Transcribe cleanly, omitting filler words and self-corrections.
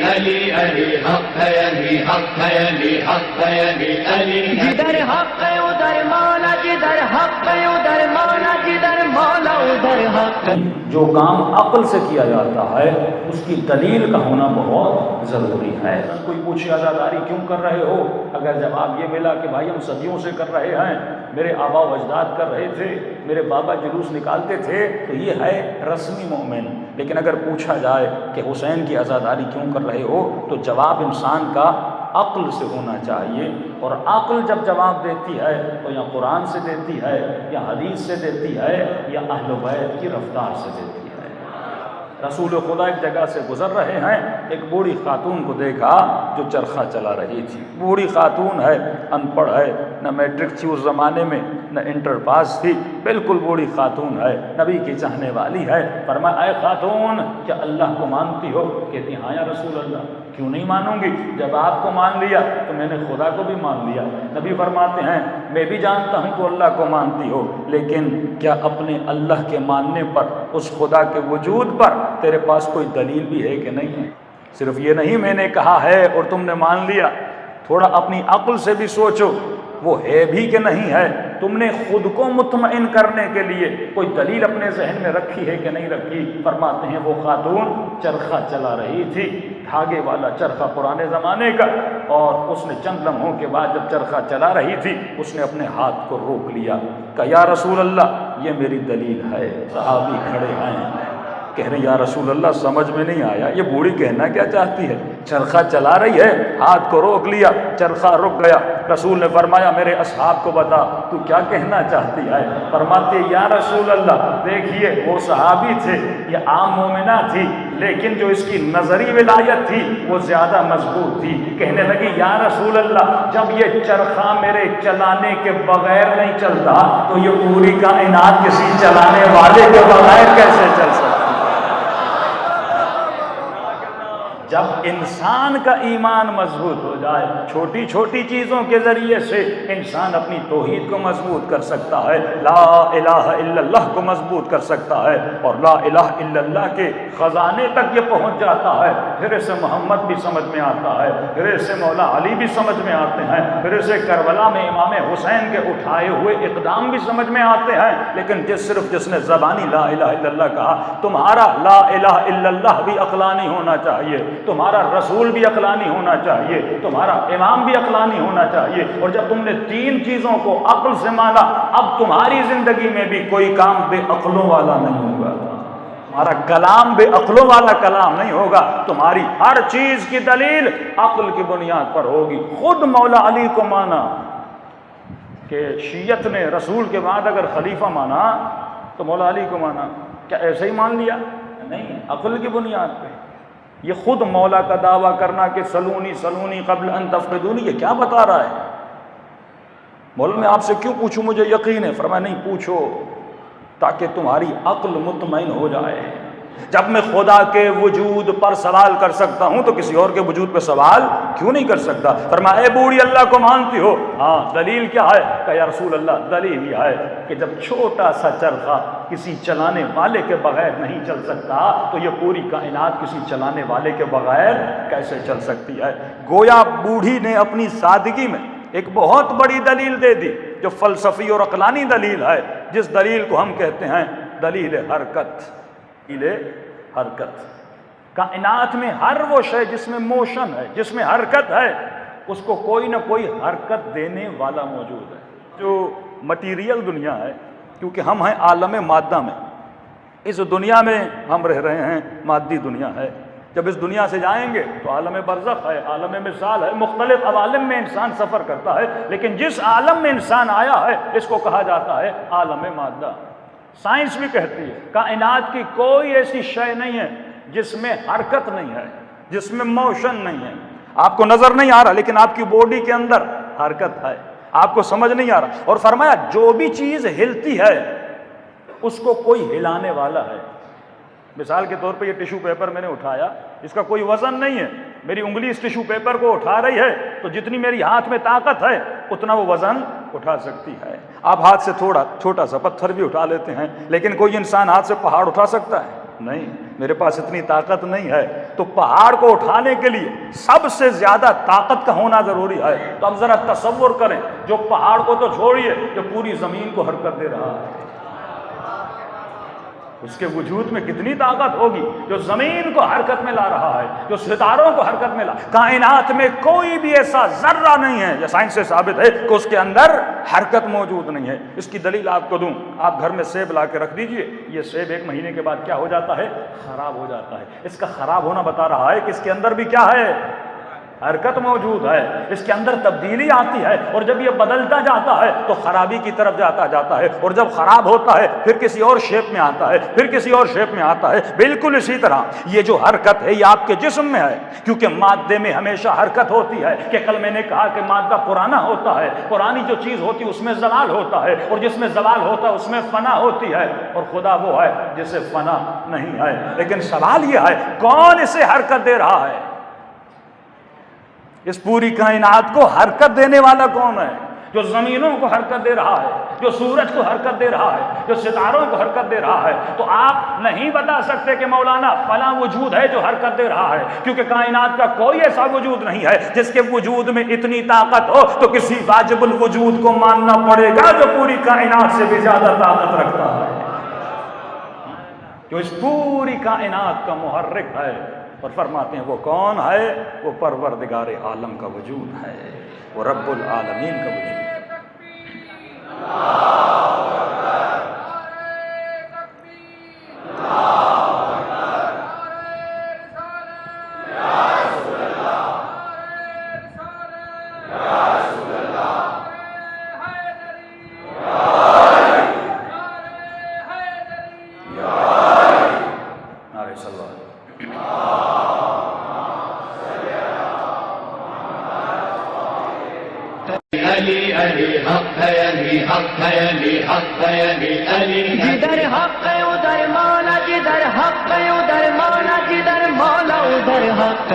علی علی حق ہے، علی حق ہے، علی حق ہے، علی علی جدھر حق ہے ادھر مولا، جدھر حق ہے ادھر مولا، جدھر مولا ادھر حق ہے۔ جو کام عقل سے کیا جاتا ہے اس کی دلیل کا ہونا بہت ضروری ہے۔ کوئی پوچھے عزاداری کیوں کر رہے ہو، اگر جواب یہ ملا کہ بھائی ہم صدیوں سے کر رہے ہیں، میرے آبا و اجداد کر رہے تھے، میرے بابا جلوس نکالتے تھے، تو یہ ہے رسمی مومن۔ لیکن اگر پوچھا جائے کہ حسین کی عزاداری کیوں کر رہے ہو، تو جواب انسان کا عقل سے ہونا چاہیے، اور عقل جب جواب دیتی ہے تو یا قرآن سے دیتی ہے، یا حدیث سے دیتی ہے، یا اہل بیت کی رفتار سے دیتی ہے۔ رسول خدا ایک جگہ سے گزر رہے ہیں، ایک بوڑھی خاتون کو دیکھا جو چرخہ چلا رہی تھی۔ بوڑھی خاتون ہے، ان پڑھ ہے، نہ میٹرک تھی اس زمانے میں، نہ انٹر پاس تھی، بالکل بوڑھی خاتون ہے، نبی کی چاہنے والی ہے۔ فرمایا اے خاتون، کیا اللہ کو مانتی ہو؟ کہتی ہاں یا رسول اللہ، کیوں نہیں مانوں گی، جب آپ کو مان لیا تو میں نے خدا کو بھی مان لیا۔ نبی فرماتے ہیں میں بھی جانتا ہوں تو اللہ کو مانتی ہو، لیکن کیا اپنے اللہ کے ماننے پر، اس خدا کے وجود پر تیرے پاس کوئی دلیل بھی ہے کہ نہیں ہے؟ صرف یہ نہیں میں نے کہا ہے اور تم نے مان لیا، تھوڑا اپنی عقل سے بھی سوچو وہ ہے بھی کہ نہیں ہے۔ تم نے خود کو مطمئن کرنے کے لیے کوئی دلیل اپنے ذہن میں رکھی ہے کہ نہیں رکھی؟ فرماتے ہیں وہ خاتون چرخہ چلا رہی تھی، دھاگے والا چرخہ پرانے زمانے کا، اور اس نے چند لمحوں کے بعد جب چرخہ چلا رہی تھی اس نے اپنے ہاتھ کو روک لیا، کہا یا رسول اللہ یہ میری دلیل ہے۔ صحابی کھڑے ہیں، کہہ رہے یا رسول اللہ سمجھ میں نہیں آیا یہ بوڑھی کہنا کیا چاہتی ہے؟ چرخہ چلا رہی ہے، ہاتھ کو روک لیا، چرخہ رک گیا۔ رسول نے فرمایا میرے اصحاب کو بتا تو کیا کہنا چاہتی ہے؟ فرماتے یا رسول اللہ دیکھیے وہ صحابی تھے، یہ عام مومنہ تھی، لیکن جو اس کی نظری ولایت تھی وہ زیادہ مضبوط تھی۔ کہنے لگی یا رسول اللہ جب یہ چرخہ میرے چلانے کے بغیر نہیں چلتا تو یہ پوری کائنات کسی چلانے والے کے بغیر کیسے چل سکتی؟ جب انسان کا ایمان مضبوط ہو جائے، چھوٹی چھوٹی چیزوں کے ذریعے سے انسان اپنی توحید کو مضبوط کر سکتا ہے، لا الہ الا اللہ کو مضبوط کر سکتا ہے، اور لا الہ الا اللہ کے خزانے تک یہ پہنچ جاتا ہے، پھر اسے محمد بھی سمجھ میں آتا ہے، پھر اسے مولا علی بھی سمجھ میں آتے ہیں، پھر اسے کربلا میں امام حسین کے اٹھائے ہوئے اقدام بھی سمجھ میں آتے ہیں۔ لیکن جس نے زبانی لا الہ الا اللہ کہا، تمہارا لا الہ الا اللہ بھی عقلانی ہونا چاہیے، تمہارا رسول بھی عقلانی ہونا چاہیے، تمہارا امام بھی عقلانی ہونا چاہیے، اور جب تم نے تین چیزوں کو عقل سے مانا، اب تمہاری زندگی میں بھی کوئی کام بے عقلوں والا نہیں ہوگا، تمہارا کلام بے عقلوں والا کلام نہیں ہوگا، تمہاری ہر چیز کی دلیل عقل کی بنیاد پر ہوگی۔ خود مولا علی کو مانا کہ شیعت نے رسول کے بعد اگر خلیفہ مانا تو مولا علی کو مانا، کیا ایسے ہی مان لیا؟ نہیں، عقل کی بنیاد پہ۔ یہ خود مولا کا دعویٰ کرنا کہ سلونی سلونی قبل ان تفقدونی، یہ کیا بتا رہا ہے؟ مولا میں آپ سے کیوں پوچھوں، مجھے یقین ہے۔ فرمایا نہیں پوچھو تاکہ تمہاری عقل مطمئن ہو جائے۔ جب میں خدا کے وجود پر سوال کر سکتا ہوں تو کسی اور کے وجود پہ سوال کیوں نہیں کر سکتا؟ فرمایا اے بوڑھی اللہ کو مانتی ہو؟ ہاں، دلیل کیا ہے؟ کہ یا رسول اللہ دلیل یہ ہے کہ جب چھوٹا سا چرخہ کسی چلانے والے کے بغیر نہیں چل سکتا تو یہ پوری کائنات کسی چلانے والے کے بغیر کیسے چل سکتی ہے؟ گویا بوڑھی نے اپنی سادگی میں ایک بہت بڑی دلیل دے دی جو فلسفی اور عقلانی دلیل ہے، جس دلیل کو ہم کہتے ہیں دلیل حرکت۔ حرکت کائنات میں ہر وہ شے جس میں موشن ہے، جس میں حرکت ہے، اس کو کوئی نہ کوئی حرکت دینے والا موجود ہے۔ جو مٹیریل دنیا ہے، کیونکہ ہم ہیں عالم مادہ میں، اس دنیا میں ہم رہ رہے ہیں، مادی دنیا ہے۔ جب اس دنیا سے جائیں گے تو عالم برزخ ہے، عالم مثال ہے، مختلف عوالم میں انسان سفر کرتا ہے، لیکن جس عالم میں انسان آیا ہے اس کو کہا جاتا ہے عالم مادہ۔ سائنس بھی کہتی ہے کائنات کی کوئی ایسی شے نہیں ہے جس میں حرکت نہیں ہے، جس میں موشن نہیں ہے۔ آپ کو نظر نہیں آ رہا لیکن آپ کی باڈی کے اندر حرکت ہے، آپ کو سمجھ نہیں آ رہا۔ اور فرمایا جو بھی چیز ہلتی ہے اس کو کوئی ہلانے والا ہے۔ مثال کے طور پہ یہ ٹیشو پیپر میں نے اٹھایا، اس کا کوئی وزن نہیں ہے، میری انگلی اس ٹیشو پیپر کو اٹھا رہی ہے تو جتنی میری ہاتھ میں طاقت ہے اتنا وہ وزن اٹھا سکتی ہے۔ آپ ہاتھ سے تھوڑا چھوٹا سا پتھر بھی اٹھا لیتے ہیں، لیکن کوئی انسان ہاتھ سے پہاڑ اٹھا سکتا ہے؟ نہیں۔ میرے پاس اتنی طاقت نہیں ہے، تو پہاڑ کو اٹھانے کے لیے سب سے زیادہ طاقت کا ہونا ضروری ہے۔ تو اب ذرا تصور کریں، جو پہاڑ کو تو چھوڑیے، جو پوری زمین کو حرکت دے رہا ہے، اس کے وجود میں کتنی طاقت ہوگی، جو زمین کو حرکت میں لا رہا ہے، جو ستاروں کو حرکت میں لا۔ کائنات میں کوئی بھی ایسا ذرہ نہیں ہے، یہ سائنس سے ثابت ہے کہ اس کے اندر حرکت موجود نہیں ہے۔ اس کی دلیل آپ کو دوں، آپ گھر میں سیب لا کے رکھ دیجئے، یہ سیب 1 مہینے کے بعد کیا ہو جاتا ہے؟ خراب ہو جاتا ہے۔ اس کا خراب ہونا بتا رہا ہے کہ اس کے اندر بھی کیا ہے؟ حرکت موجود ہے، اس کے اندر تبدیلی آتی ہے، اور جب یہ بدلتا جاتا ہے تو خرابی کی طرف جاتا ہے، اور جب خراب ہوتا ہے پھر کسی اور شیپ میں آتا ہے، پھر کسی اور شیپ میں آتا ہے۔ بالکل اسی طرح یہ جو حرکت ہے یہ آپ کے جسم میں ہے، کیونکہ مادے میں ہمیشہ حرکت ہوتی ہے، کہ کل میں نے کہا کہ مادہ پرانا ہوتا ہے، پرانی جو چیز ہوتی ہے اس میں زوال ہوتا ہے، اور جس میں زوال ہوتا ہے اس میں فنا ہوتی ہے، اور خدا وہ ہے جسے فنا نہیں ہے۔ لیکن سوال یہ ہے کون اسے حرکت دے رہا ہے؟ اس پوری کائنات کو حرکت دینے والا کون ہے؟ جو زمینوں کو حرکت دے رہا ہے، جو سورج کو حرکت دے رہا ہے، جو ستاروں کو حرکت دے رہا ہے۔ تو آپ نہیں بتا سکتے کہ مولانا فلاں وجود ہے جو حرکت دے رہا ہے، کیونکہ کائنات کا کوئی ایسا وجود نہیں ہے جس کے وجود میں اتنی طاقت ہو۔ تو کسی واجب الوجود کو ماننا پڑے گا جو پوری کائنات سے بھی زیادہ طاقت رکھتا ہے، جو اس پوری کائنات کا محرک ہے۔ اور فرماتے ہیں وہ کون ہے؟ وہ پروردگار عالم کا وجود ہے، وہ رب العالمین کا وجود ہے۔ علی علی حق ہے، علی حق ہے، علی حق ہے، علی علی جدھر حق ہے ادھر مولا، جدھر حق ہے ادھر مولا، جدھر مولا ادھر حق۔